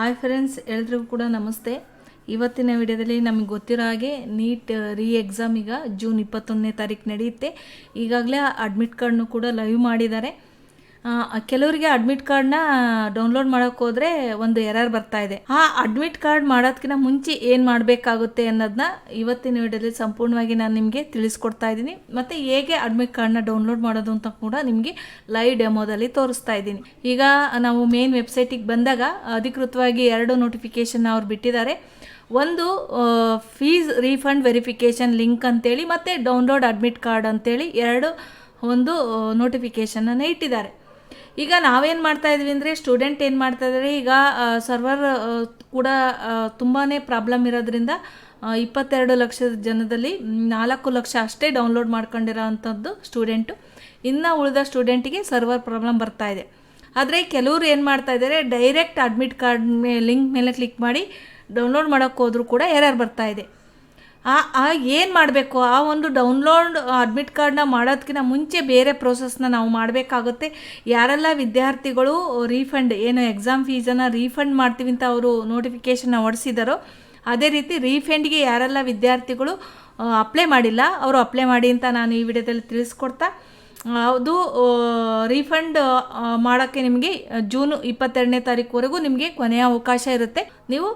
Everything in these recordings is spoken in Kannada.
ಹಾಯ್ ಫ್ರೆಂಡ್ಸ್, ಎಲ್ರಿಗೂ ಕೂಡ ನಮಸ್ತೆ. ಇವತ್ತಿನ ವಿಡಿಯೋದಲ್ಲಿ ನಮಗೆ ಗೊತ್ತಿರೋ ಹಾಗೆ ನೀಟ್ ಎಕ್ಸಾಮ್ ಈಗ ಜೂನ್ 21ನೇ ತಾರೀಕು ನಡೆಯುತ್ತೆ. ಈಗಾಗಲೇ ಅಡ್ಮಿಟ್ ಕಾರ್ಡ್ನು ಕೂಡ ಲೈವ್ ಮಾಡಿದ್ದಾರೆ. ಕೆಲವರಿಗೆ ಅಡ್ಮಿಟ್ ಕಾರ್ಡ್ನ ಡೌನ್ಲೋಡ್ ಮಾಡೋಕ್ಕೆ ಹೋದರೆ ಒಂದು ಎರರ್ ಬರ್ತಾ ಇದೆ. ಆ ಅಡ್ಮಿಟ್ ಕಾರ್ಡ್ ಮಾಡೋದಕ್ಕಿಂತ ಮುಂಚೆ ಏನು ಮಾಡಬೇಕಾಗುತ್ತೆ ಅನ್ನೋದನ್ನ ಇವತ್ತಿನ ವಿಡಿಯೋದಲ್ಲಿ ಸಂಪೂರ್ಣವಾಗಿ ನಾನು ನಿಮಗೆ ತಿಳಿಸ್ಕೊಡ್ತಾ ಇದ್ದೀನಿ. ಮತ್ತು ಹೇಗೆ ಅಡ್ಮಿಟ್ ಕಾರ್ಡ್ನ ಡೌನ್ಲೋಡ್ ಮಾಡೋದು ಅಂತ ಕೂಡ ನಿಮಗೆ ಲೈವ್ ಡೆಮೋದಲ್ಲಿ ತೋರಿಸ್ತಾ ಇದ್ದೀನಿ. ಈಗ ನಾವು ಮೇನ್ ವೆಬ್ಸೈಟಿಗೆ ಬಂದಾಗ ಅಧಿಕೃತವಾಗಿ 2 ನೋಟಿಫಿಕೇಷನ್ ಅವ್ರು ಬಿಟ್ಟಿದ್ದಾರೆ. ಒಂದು ಫೀಸ್ ರೀಫಂಡ್ ವೆರಿಫಿಕೇಷನ್ ಲಿಂಕ್ ಅಂತೇಳಿ ಮತ್ತು ಡೌನ್ಲೋಡ್ ಅಡ್ಮಿಟ್ ಕಾರ್ಡ್ ಅಂತೇಳಿ ಒಂದು ನೋಟಿಫಿಕೇಷನನ್ನು ಇಟ್ಟಿದ್ದಾರೆ. ಈಗ ನಾವೇನು ಮಾಡ್ತಾ ಇದ್ವಿ ಅಂದರೆ, ಸ್ಟೂಡೆಂಟ್ ಏನು ಮಾಡ್ತಾ ಇದ್ದಾರೆ, ಈಗ ಸರ್ವರ್ ಕೂಡ ತುಂಬಾ ಪ್ರಾಬ್ಲಮ್ ಇರೋದ್ರಿಂದ 22 ಲಕ್ಷದ ಜನದಲ್ಲಿ 4 ಲಕ್ಷ ಅಷ್ಟೇ ಡೌನ್ಲೋಡ್ ಮಾಡ್ಕೊಂಡಿರೋ ಅಂಥದ್ದು ಸ್ಟೂಡೆಂಟು. ಇನ್ನು ಉಳಿದ ಸ್ಟೂಡೆಂಟಿಗೆ ಸರ್ವರ್ ಪ್ರಾಬ್ಲಮ್ ಬರ್ತಾ ಇದೆ. ಆದರೆ ಕೆಲವರು ಏನು ಮಾಡ್ತಾ ಇದ್ದಾರೆ, ಡೈರೆಕ್ಟ್ ಅಡ್ಮಿಟ್ ಕಾರ್ಡ್ ಲಿಂಕ್ ಮೇಲೆ ಕ್ಲಿಕ್ ಮಾಡಿ ಡೌನ್ಲೋಡ್ ಮಾಡೋಕ್ಕೆ ಹೋದರೂ ಕೂಡ ಎರರ್ ಬರ್ತಾ ಇದೆ. ಏನು ಮಾಡಬೇಕು, ಆ ಒಂದು ಡೌನ್ಲೋಡ್ ಅಡ್ಮಿಟ್ ಕಾರ್ಡ್ನ ಮಾಡೋದಕ್ಕಿಂತ ಮುಂಚೆ ಬೇರೆ ಪ್ರೋಸೆಸ್ನ ನಾವು ಮಾಡಬೇಕಾಗುತ್ತೆ. ಯಾರೆಲ್ಲ ವಿದ್ಯಾರ್ಥಿಗಳು ರೀಫಂಡ್ ಏನು ಎಕ್ಸಾಮ್ ಫೀಸನ್ನು ರೀಫಂಡ್ ಮಾಡ್ತೀವಿ ಅಂತ ಅವರು ನೋಟಿಫಿಕೇಷನ್ನ ಹೊಡಿಸಿದಾರೋ, ಅದೇ ರೀತಿ ರೀಫಂಡ್ಗೆ ಯಾರೆಲ್ಲ ವಿದ್ಯಾರ್ಥಿಗಳು ಅಪ್ಲೈ ಮಾಡಿಲ್ಲ ಅವರು ಅಪ್ಲೈ ಮಾಡಿ ಅಂತ ನಾನು ಈ ವಿಡಿಯೋದಲ್ಲಿ ತಿಳಿಸ್ಕೊಡ್ತಾ, ಅದು ರೀಫಂಡ್ ಮಾಡೋಕ್ಕೆ ನಿಮಗೆ ಜೂನ್ 22ನೇ ತಾರೀಕುವರೆಗೂ ನಿಮಗೆ ಕೊನೆಯ ಅವಕಾಶ ಇರುತ್ತೆ. ನೀವು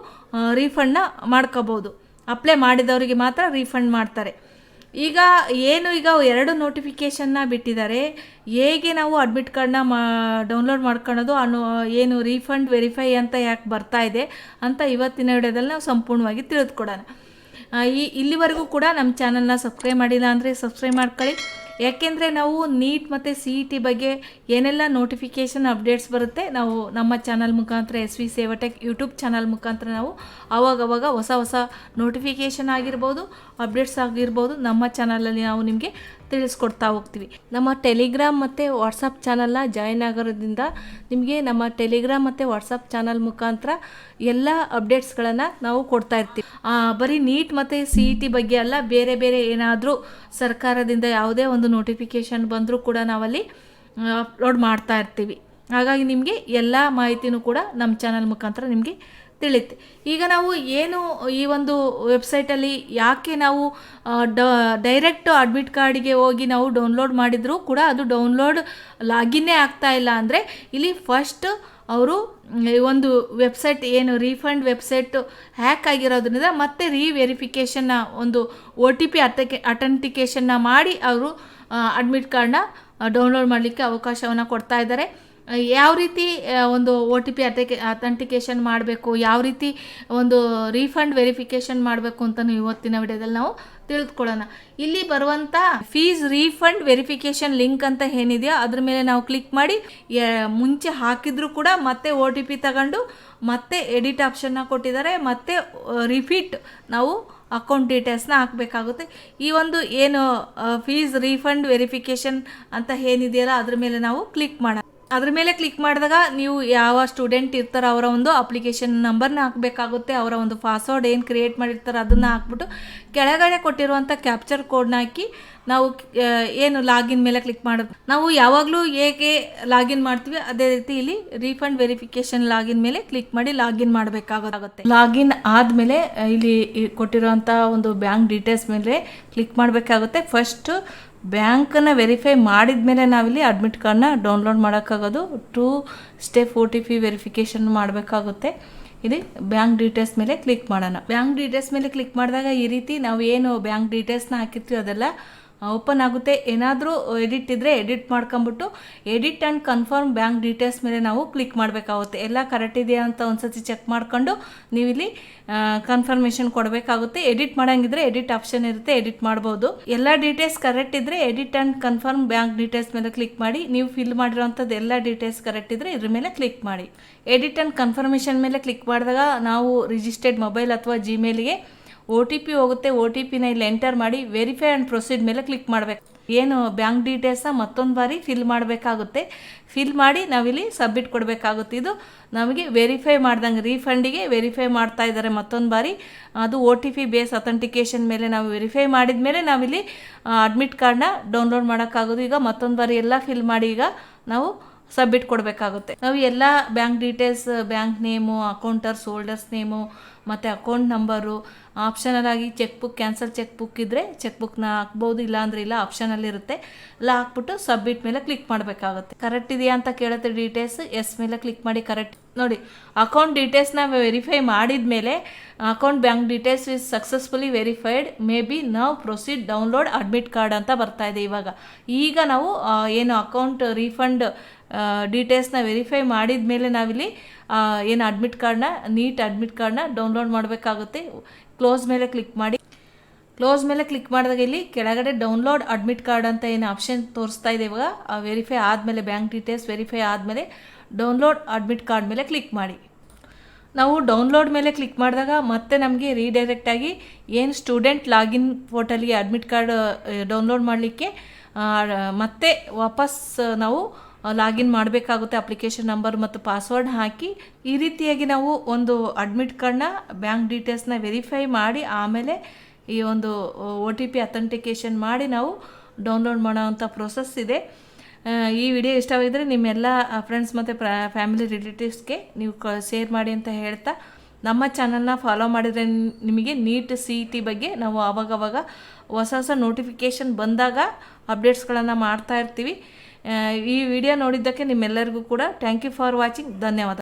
ರೀಫಂಡ್ನ ಮಾಡ್ಕೋಬೋದು. ಅಪ್ಲೈ ಮಾಡಿದವರಿಗೆ ಮಾತ್ರ ರೀಫಂಡ್ ಮಾಡ್ತಾರೆ. ಈಗ 2 ನೋಟಿಫಿಕೇಷನ್ನ ಬಿಟ್ಟಿದ್ದಾರೆ. ಹೇಗೆ ನಾವು ಅಡ್ಮಿಟ್ ಕಾರ್ಡ್ನ ಡೌನ್ಲೋಡ್ ಮಾಡ್ಕೊಳ್ಳೋದು ಏನು ರೀಫಂಡ್ ವೆರಿಫೈ ಅಂತ ಯಾಕೆ ಬರ್ತಾ ಇದೆ ಅಂತ ಇವತ್ತಿನ ವಿಡಿಯೋದಲ್ಲಿ ನಾವು ಸಂಪೂರ್ಣವಾಗಿ ತಿಳಿದುಕೊಡೋಣ. ಇಲ್ಲಿವರೆಗೂ ಕೂಡ ನಮ್ಮ ಚಾನಲ್ನ ಸಬ್ಸ್ಕ್ರೈಬ್ ಮಾಡಿಲ್ಲ ಅಂದರೆ ಸಬ್ಸ್ಕ್ರೈಬ್ ಮಾಡ್ಕೊಳ್ಳಿ. ಯಾಕೆಂದರೆ ನಾವು ನೀಟ್ ಮತ್ತು CET ಬಗ್ಗೆ ಏನೆಲ್ಲ ನೋಟಿಫಿಕೇಷನ್ ಅಪ್ಡೇಟ್ಸ್ ಬರುತ್ತೆ, ನಾವು ನಮ್ಮ ಚಾನಲ್ ಮುಖಾಂತರ SV ಸೇವಾಟೆಕ್ ಯೂಟ್ಯೂಬ್ ಚಾನಲ್ ಮುಖಾಂತರ ನಾವು ಆವಾಗವಾಗ ಹೊಸ ನೋಟಿಫಿಕೇಷನ್ ಆಗಿರ್ಬೋದು, ಅಪ್ಡೇಟ್ಸ್ ಆಗಿರ್ಬೋದು, ನಮ್ಮ ಚಾನಲಲ್ಲಿ ನಾವು ನಿಮಗೆ ತಿಳಿಸ್ಕೊಡ್ತಾ ಹೋಗ್ತೀವಿ. ನಮ್ಮ ಟೆಲಿಗ್ರಾಮ್ ಮತ್ತು ವಾಟ್ಸಪ್ ಚಾನಲ್ನ ಜಾಯಿನ್ ಆಗೋದ್ರಿಂದ ನಿಮಗೆ ನಮ್ಮ ಟೆಲಿಗ್ರಾಮ್ ಮತ್ತು ವಾಟ್ಸಪ್ ಚಾನಲ್ ಮುಖಾಂತರ ಎಲ್ಲ ಅಪ್ಡೇಟ್ಸ್ಗಳನ್ನು ನಾವು ಕೊಡ್ತಾ ಇರ್ತೀವಿ. ಬರೀ ನೀಟ್ ಮತ್ತು CET ಬಗ್ಗೆ ಅಲ್ಲ, ಬೇರೆ ಏನಾದರೂ ಸರ್ಕಾರದಿಂದ ಯಾವುದೇ ಒಂದು ನೋಟಿಫಿಕೇಷನ್ ಬಂದರೂ ಕೂಡ ನಾವಲ್ಲಿ ಅಪ್ಲೋಡ್ ಮಾಡ್ತಾ ಇರ್ತೀವಿ. ಹಾಗಾಗಿ ನಿಮಗೆ ಎಲ್ಲ ಮಾಹಿತಿನೂ ಕೂಡ ನಮ್ಮ ಚಾನಲ್ ಮುಖಾಂತರ ನಿಮಗೆ ತಿಳಿಯುತ್ತೆ. ಈಗ ನಾವು ಏನು ಈ ಒಂದು ವೆಬ್ಸೈಟಲ್ಲಿ ಯಾಕೆ ನಾವು ಡೈರೆಕ್ಟ್ ಅಡ್ಮಿಟ್ ಕಾರ್ಡಿಗೆ ಹೋಗಿ ನಾವು ಡೌನ್ಲೋಡ್ ಮಾಡಿದರೂ ಕೂಡ ಅದು ಡೌನ್ಲೋಡ್ ಲಾಗಿನ್ನೇ ಆಗ್ತಾ ಇಲ್ಲ ಅಂದರೆ, ಇಲ್ಲಿ ಫಸ್ಟ್ ಅವರು ಒಂದು ವೆಬ್ಸೈಟ್ ಏನು ರೀಫಂಡ್ ವೆಬ್ಸೈಟ್ ಹ್ಯಾಕ್ ಆಗಿರೋದ್ರಿಂದ ಮತ್ತೆ ವೆರಿಫಿಕೇಷನ್ನ ಒಂದು OTP ಅಥೆಂಟಿಕೇಷನ್ನ ಮಾಡಿ ಅವರು ಅಡ್ಮಿಟ್ ಕಾರ್ಡ್ನ ಡೌನ್ಲೋಡ್ ಮಾಡಲಿಕ್ಕೆ ಅವಕಾಶವನ್ನು ಕೊಡ್ತಾ ಇದ್ದಾರೆ. ಯಾವ ರೀತಿ ಒಂದು OTP ಅಥೆಂಟಿಕೇಷನ್ ಮಾಡಬೇಕು, ಯಾವ ರೀತಿ ಒಂದು ರೀಫಂಡ್ ವೆರಿಫಿಕೇಷನ್ ಮಾಡಬೇಕು ಅಂತ ಇವತ್ತಿನ ವಿಡಿಯೋದಲ್ಲಿ ನಾವು ತಿಳಿದುಕೊಳ್ಳೋಣ. ಇಲ್ಲಿ ಬರುವಂಥ ಫೀಸ್ ರೀಫಂಡ್ ವೆರಿಫಿಕೇಷನ್ ಲಿಂಕ್ ಅಂತ ಏನಿದೆಯೋ ಅದ್ರ ಮೇಲೆ ನಾವು ಕ್ಲಿಕ್ ಮಾಡಿ, ಮುಂಚೆ ಹಾಕಿದ್ರು ಕೂಡ ಮತ್ತೆ OTP ತಗೊಂಡು ಮತ್ತೆ ಎಡಿಟ್ ಆಪ್ಷನ್ನ ಕೊಟ್ಟಿದ್ದಾರೆ, ಮತ್ತೆ ರಿಪೀಟ್ ನಾವು ಅಕೌಂಟ್ ಡೀಟೇಲ್ಸ್ನ ಹಾಕಬೇಕಾಗುತ್ತೆ. ಈ ಒಂದು ಏನು ಫೀಸ್ ರೀಫಂಡ್ ವೆರಿಫಿಕೇಷನ್ ಅಂತ ಏನಿದೆಯಲ್ಲ ಅದ್ರ ಮೇಲೆ ನಾವು ಕ್ಲಿಕ್ ಮಾಡೋಣ. ಅದ್ರ ಮೇಲೆ ಕ್ಲಿಕ್ ಮಾಡಿದಾಗ ನೀವು ಯಾವ ಸ್ಟೂಡೆಂಟ್ ಇರ್ತಾರೋ ಅವರ ಒಂದು ಅಪ್ಲಿಕೇಶನ್ ನಂಬರ್ನ ಹಾಕಬೇಕಾಗುತ್ತೆ. ಅವರ ಒಂದು ಪಾಸ್ವರ್ಡ್ ಏನು ಕ್ರಿಯೇಟ್ ಮಾಡಿರ್ತಾರೋ ಅದನ್ನು ಹಾಕ್ಬಿಟ್ಟು ಕೆಳಗಡೆ ಕೊಟ್ಟಿರುವಂಥ ಕ್ಯಾಪ್ಚರ್ ಕೋಡ್ನ ಹಾಕಿ ನಾವು ಏನು ಲಾಗಿನ್ ಮೇಲೆ ಕ್ಲಿಕ್ ಮಾಡೋದು. ನಾವು ಯಾವಾಗಲೂ ಹೇಗೆ ಲಾಗಿನ್ ಮಾಡ್ತೀವಿ ಅದೇ ರೀತಿ ಇಲ್ಲಿ ರೀಫಂಡ್ ವೆರಿಫಿಕೇಷನ್ ಲಾಗಿನ್ ಮೇಲೆ ಕ್ಲಿಕ್ ಮಾಡಿ ಲಾಗಿನ್ ಮಾಡಬೇಕಾಗುತ್ತೆ. ಲಾಗಿನ್ ಆದಮೇಲೆ ಇಲ್ಲಿ ಕೊಟ್ಟಿರುವಂಥ ಒಂದು ಬ್ಯಾಂಕ್ ಡೀಟೇಲ್ಸ್ ಮೇಲೆ ಕ್ಲಿಕ್ ಮಾಡಬೇಕಾಗುತ್ತೆ. ಫಸ್ಟು ಬ್ಯಾಂಕನ್ನು ವೆರಿಫೈ ಮಾಡಿದ ಮೇಲೆ ನಾವಿಲ್ಲಿ ಅಡ್ಮಿಟ್ ಕಾರ್ಡ್ನ ಡೌನ್ಲೋಡ್ ಮಾಡೋಕ್ಕಾಗೋದು. 2 ಸ್ಟೆಪ್ OTP ವೆರಿಫಿಕೇಷನ್ ಮಾಡಬೇಕಾಗುತ್ತೆ. ಇಲ್ಲಿ ಬ್ಯಾಂಕ್ ಡೀಟೇಲ್ಸ್ ಮೇಲೆ ಕ್ಲಿಕ್ ಮಾಡೋಣ. ಬ್ಯಾಂಕ್ ಡೀಟೇಲ್ಸ್ ಮೇಲೆ ಕ್ಲಿಕ್ ಮಾಡಿದಾಗ ಈ ರೀತಿ ನಾವು ಏನು ಬ್ಯಾಂಕ್ ಡೀಟೇಲ್ಸ್ನ ಹಾಕಿರ್ತೀವಿ ಅದೆಲ್ಲ ಓಪನ್ ಆಗುತ್ತೆ. ಏನಾದರೂ ಎಡಿಟ್ ಇದ್ದರೆ ಎಡಿಟ್ ಮಾಡ್ಕೊಂಬಿಟ್ಟು edit and confirm bank details ಮೇಲೆ ನಾವು ಕ್ಲಿಕ್ ಮಾಡಬೇಕಾಗುತ್ತೆ. ಎಲ್ಲ ಕರೆಕ್ಟ್ ಇದೆಯಾ ಅಂತ ಒಂದ್ಸತಿ ಚೆಕ್ ಮಾಡ್ಕೊಂಡು ನೀವಿಲ್ಲಿ ಕನ್ಫರ್ಮೇಷನ್ ಕೊಡಬೇಕಾಗುತ್ತೆ. ಎಡಿಟ್ ಮಾಡೋಂಗಿದ್ರೆ ಎಡಿಟ್ ಆಪ್ಷನ್ ಇರುತ್ತೆ, ಎಡಿಟ್ ಮಾಡ್ಬೋದು. ಎಲ್ಲ ಡೀಟೇಲ್ಸ್ ಕರೆಕ್ಟ್ ಇದ್ದರೆ edit and confirm bank details ಮೇಲೆ ಕ್ಲಿಕ್ ಮಾಡಿ, ನೀವು ಫಿಲ್ ಮಾಡಿರೋಂಥದ್ದು ಎಲ್ಲ ಡೀಟೇಲ್ಸ್ ಕರೆಕ್ಟ್ ಇದ್ದರೆ ಇದ್ರ ಮೇಲೆ ಕ್ಲಿಕ್ ಮಾಡಿ. ಎಡಿಟ್ ಆ್ಯಂಡ್ ಕನ್ಫರ್ಮೇಷನ್ ಮೇಲೆ ಕ್ಲಿಕ್ ಮಾಡಿದಾಗ ನಾವು ರಿಜಿಸ್ಟರ್ಡ್ ಮೊಬೈಲ್ ಅಥವಾ ಜಿಮೇಲ್ಗೆ OTP ಹೋಗುತ್ತೆ. OTPನ ಇಲ್ಲಿ ಎಂಟರ್ ಮಾಡಿ ವೆರಿಫೈ ಆ್ಯಂಡ್ ಪ್ರೊಸೀಡ್ ಮೇಲೆ ಕ್ಲಿಕ್ ಮಾಡಬೇಕು. ಏನು ಬ್ಯಾಂಕ್ ಡೀಟೇಲ್ಸ್ನ ಮತ್ತೊಂದು ಬಾರಿ ಫಿಲ್ ಮಾಡಬೇಕಾಗುತ್ತೆ. ಫಿಲ್ ಮಾಡಿ ನಾವಿಲ್ಲಿ ಸಬ್ಮಿಟ್ ಕೊಡಬೇಕಾಗುತ್ತೆ. ಇದು ನಮಗೆ ವೆರಿಫೈ ಮಾಡ್ದಂಗೆ ರೀಫಂಡಿಗೆ ವೆರಿಫೈ ಮಾಡ್ತಾ ಇದ್ದಾರೆ ಮತ್ತೊಂದು ಬಾರಿ. ಅದು OTP ಬೇಸ್ ಅಥೆಂಟಿಕೇಷನ್ ಮೇಲೆ ನಾವು ವೆರಿಫೈ ಮಾಡಿದ ಮೇಲೆ ನಾವಿಲ್ಲಿ ಅಡ್ಮಿಟ್ ಕಾರ್ಡ್ನ ಡೌನ್ಲೋಡ್ ಮಾಡೋಕ್ಕಾಗೋದು. ಈಗ ಮತ್ತೊಂದು ಬಾರಿ ಎಲ್ಲ ಫಿಲ್ ಮಾಡಿ ಈಗ ನಾವು ಸಬ್ಮಿಟ್ ಕೊಡಬೇಕಾಗುತ್ತೆ. ನಾವು ಎಲ್ಲ bank details, bank name, accounts, holders name ಮತ್ತು ಅಕೌಂಟ್ ನಂಬರು, ಆಪ್ಷನಲ್ ಆಗಿ cheque book, cancel cheque book ಇದ್ದರೆ ಚೆಕ್ ಬುಕ್ನ ಹಾಕ್ಬೋದು, ಇಲ್ಲ ಅಂದರೆ ಇಲ್ಲ, ಆಪ್ಷನಲ್ಲಿ ಇರುತ್ತೆ. ಎಲ್ಲ ಹಾಕ್ಬಿಟ್ಟು ಸಬ್ಮಿಟ್ ಮೇಲೆ ಕ್ಲಿಕ್ ಮಾಡಬೇಕಾಗುತ್ತೆ. ಕರೆಕ್ಟ್ ಇದೆಯಾ ಅಂತ ಕೇಳುತ್ತೆ ಡೀಟೇಲ್ಸ್. ಎಸ್ ಮೇಲೆ ಕ್ಲಿಕ್ ಮಾಡಿ. ಕರೆಕ್ಟ್ ನೋಡಿ, ಅಕೌಂಟ್ ಡೀಟೇಲ್ಸ್ನ ವೆರಿಫೈ ಮಾಡಿದ ಮೇಲೆ account bank details is successfully verified, may be ನಾವು ಪ್ರೊಸೀಡ್ ಡೌನ್ಲೋಡ್ ಅಡ್ಮಿಟ್ ಕಾರ್ಡ್ ಅಂತ ಬರ್ತಾ ಇದೆ. ಈಗ ನಾವು ಏನು ಅಕೌಂಟ್ ರೀಫಂಡ್ ಡೀಟೇಲ್ಸ್ನ ವೆರಿಫೈ ಮಾಡಿದ ಮೇಲೆ ನಾವಿಲ್ಲಿ ಏನು ಅಡ್ಮಿಟ್ ಕಾರ್ಡ್ನ, ನೀಟ್ ಅಡ್ಮಿಟ್ ಕಾರ್ಡ್ನ ಡೌನ್ಲೋಡ್ ಮಾಡಬೇಕಾಗುತ್ತೆ. ಕ್ಲೋಸ್ ಮೇಲೆ ಕ್ಲಿಕ್ ಮಾಡಿ. ಕ್ಲೋಸ್ ಮೇಲೆ ಕ್ಲಿಕ್ ಮಾಡಿದಾಗ ಇಲ್ಲಿ ಕೆಳಗಡೆ ಡೌನ್ಲೋಡ್ ಅಡ್ಮಿಟ್ ಕಾರ್ಡ್ ಅಂತ ಏನು ಆಪ್ಷನ್ ತೋರಿಸ್ತಾ ಇದೆ. ಇವಾಗ ವೆರಿಫೈ ಆದಮೇಲೆ, ಬ್ಯಾಂಕ್ ಡೀಟೇಲ್ಸ್ ವೆರಿಫೈ ಆದಮೇಲೆ ಡೌನ್ಲೋಡ್ ಅಡ್ಮಿಟ್ ಕಾರ್ಡ್ ಮೇಲೆ ಕ್ಲಿಕ್ ಮಾಡಿ. ನಾವು ಡೌನ್ಲೋಡ್ ಮೇಲೆ ಕ್ಲಿಕ್ ಮಾಡಿದಾಗ ಮತ್ತೆ ನಮಗೆ ರೀಡೈರೆಕ್ಟಾಗಿ ಏನು ಸ್ಟೂಡೆಂಟ್ ಲಾಗಿನ್ ಪೋರ್ಟಲ್ಗೆ ಅಡ್ಮಿಟ್ ಕಾರ್ಡ್ ಡೌನ್ಲೋಡ್ ಮಾಡಲಿಕ್ಕೆ ಮತ್ತೆ ವಾಪಸ್ ನಾವು ಲಾಗಿನ್ ಮಾಡಬೇಕಾಗುತ್ತೆ. ಅಪ್ಲಿಕೇಶನ್ ನಂಬರ್ ಮತ್ತು ಪಾಸ್ವರ್ಡ್ ಹಾಕಿ ಈ ರೀತಿಯಾಗಿ ನಾವು ಒಂದು ಅಡ್ಮಿಟ್ ಕಾರ್ಡ್ನ, ಬ್ಯಾಂಕ್ ಡೀಟೇಲ್ಸ್ನ ವೆರಿಫೈ ಮಾಡಿ ಆಮೇಲೆ ಈ ಒಂದು OTP ಅಥೆಂಟಿಕೇಷನ್ ಮಾಡಿ ನಾವು ಡೌನ್ಲೋಡ್ ಮಾಡೋವಂಥ ಪ್ರೊಸೆಸ್ ಇದೆ. ಈ ವಿಡಿಯೋ ಇಷ್ಟವಾಗಿದ್ದರೆ ನಿಮ್ಮೆಲ್ಲ ಫ್ರೆಂಡ್ಸ್ ಮತ್ತು ಫ್ಯಾಮಿಲಿ ರಿಲೇಟಿವ್ಸ್ಗೆ ನೀವು ಶೇರ್ ಮಾಡಿ ಅಂತ ಹೇಳ್ತಾ, ನಮ್ಮ ಚಾನಲ್ನ ಫಾಲೋ ಮಾಡಿದರೆ ನಿಮಗೆ ನೀಟ್ CET ಬಗ್ಗೆ ನಾವು ಆವಾಗವಾಗ ಹೊಸ ನೋಟಿಫಿಕೇಷನ್ ಬಂದಾಗ ಅಪ್ಡೇಟ್ಸ್ಗಳನ್ನು ಮಾಡ್ತಾ ಇರ್ತೀವಿ. ಈ ವಿಡಿಯೋ ನೋಡಿದ್ದಕ್ಕೆ ನಿಮ್ಮೆಲ್ಲರಿಗೂ ಕೂಡ ಥ್ಯಾಂಕ್ ಯು ಫಾರ್ ವಾಚಿಂಗ್. ಧನ್ಯವಾದ.